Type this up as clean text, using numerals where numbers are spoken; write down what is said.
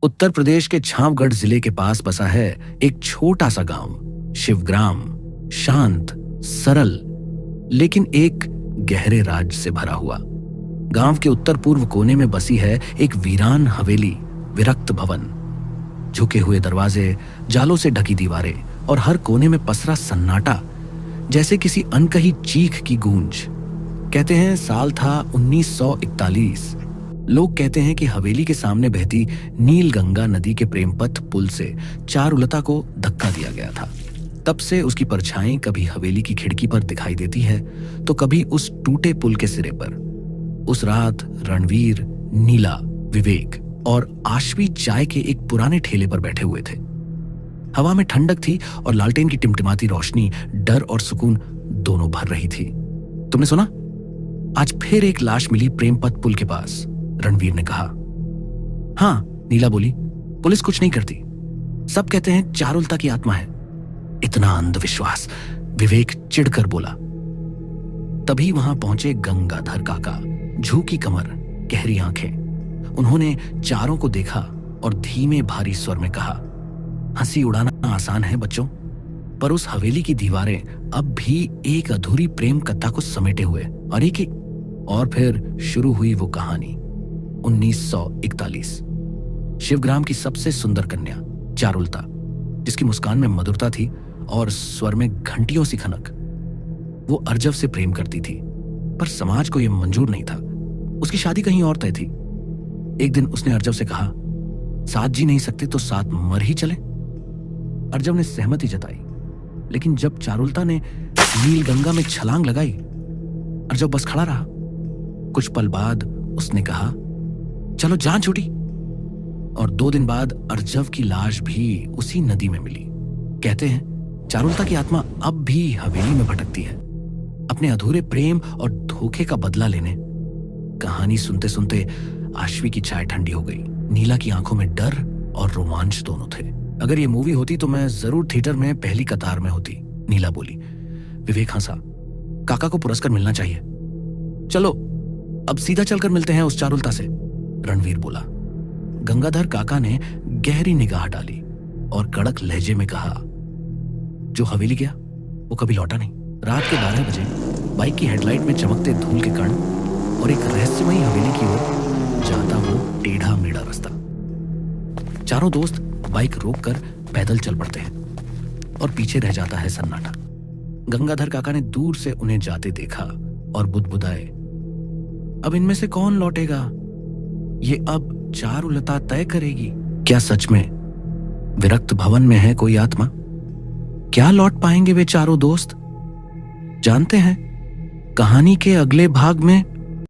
उत्तर प्रदेश के छावगढ़ जिले के पास बसा है एक छोटा सा गांव शिवग्राम। शांत, सरल, लेकिन एक गहरे राज से भरा हुआ। गांव के उत्तर पूर्व कोने में बसी है एक वीरान हवेली, विरक्त भवन। झुके हुए दरवाजे, जालों से ढकी दीवारें और हर कोने में पसरा सन्नाटा, जैसे किसी अनकही चीख की गूंज। कहते हैं साल था 1941। लोग कहते हैं कि हवेली के सामने बहती नील गंगा नदी के प्रेमपथ पुल से चारुलता को धक्का दिया गया था। तब से उसकी परछाई कभी हवेली की खिड़की पर दिखाई देती है तो कभी उस टूटे पुल के सिरे पर। उस रात रणवीर, नीला, विवेक और आशवी चाय के एक पुराने ठेले पर बैठे हुए थे। हवा में ठंडक थी और लालटेन की टिमटिमाती रोशनी डर और सुकून दोनों भर रही थी। तुमने सुना? आज फिर एक लाश मिली प्रेमपथ पुल के पास, रणवीर ने कहा। हाँ, नीला बोली, पुलिस कुछ नहीं करती। सब कहते हैं चारुलता की आत्मा है। इतना अंधविश्वास, विवेक चिढ़कर बोला। तभी वहां पहुंचे गंगाधर काका, झुकी कमर, गहरी आंखें। उन्होंने चारों को देखा और धीमे भारी स्वर में कहा, हंसी उड़ाना आसान है बच्चों, पर उस हवेली की दीवारें अब भी एक अधूरी प्रेम कथा को समेटे हुए। और फिर शुरू हुई वो कहानी। 1941। शिवग्राम की सबसे सुंदर कन्या चारुलता, जिसकी मुस्कान में मधुरता थी और स्वर में घंटियों सी खनक, वो अर्जव से प्रेम करती थी, पर समाज को यह मंजूर नहीं था। उसकी शादी कहीं और तय थी। एक दिन उसने अर्जव से कहा, साथ जी नहीं सकते तो साथ मर ही चले। अर्जव ने सहमति जताई, लेकिन जब चारुलता ने नील गंगा में छलांग लगाई, अर्जव बस खड़ा रहा। कुछ पल बाद उसने कहा, चलो जान छूटी। और 2 दिन बाद अर्जव की लाश भी उसी नदी में मिली। कहते हैं चारुलता की आत्मा अब भी हवेली में भटकती है, अपने अधूरे प्रेम और धोखे का बदला लेने। कहानी सुनते सुनते आशवी की चाय ठंडी हो गई। नीला की आंखों में डर और रोमांच दोनों थे। अगर ये मूवी होती तो मैं जरूर थिएटर में पहली कतार में होती, नीला बोली। विवेक हंसा। काका को पुरस्कार मिलना चाहिए। चलो अब सीधा चलकर मिलते हैं उस चारुलता से, रणवीर बोला। गंगाधर काका ने गहरी निगाह डाली और कड़क लहजे में कहा, जो हवेली गया वो कभी लौटा नहीं। रात के 12 बजे बाइक की हेडलाइट में चमकते धूल के कण और एक रहस्यमयी हवेली की ओर जाता वो टेढ़ा मेढ़ा रास्ता। चारों दोस्त बाइक रोककर पैदल चल पड़ते हैं और पीछे रह जाता है सन्नाटा। गंगाधर काका ने दूर से उन्हें जाते देखा और बुदबुदाए, अब इनमें से कौन लौटेगा? ये अब चारुलता तय करेगी। क्या सच में विरक्त भवन में है कोई आत्मा? क्या लौट पाएंगे वे चारों दोस्त? जानते हैं कहानी के अगले भाग में।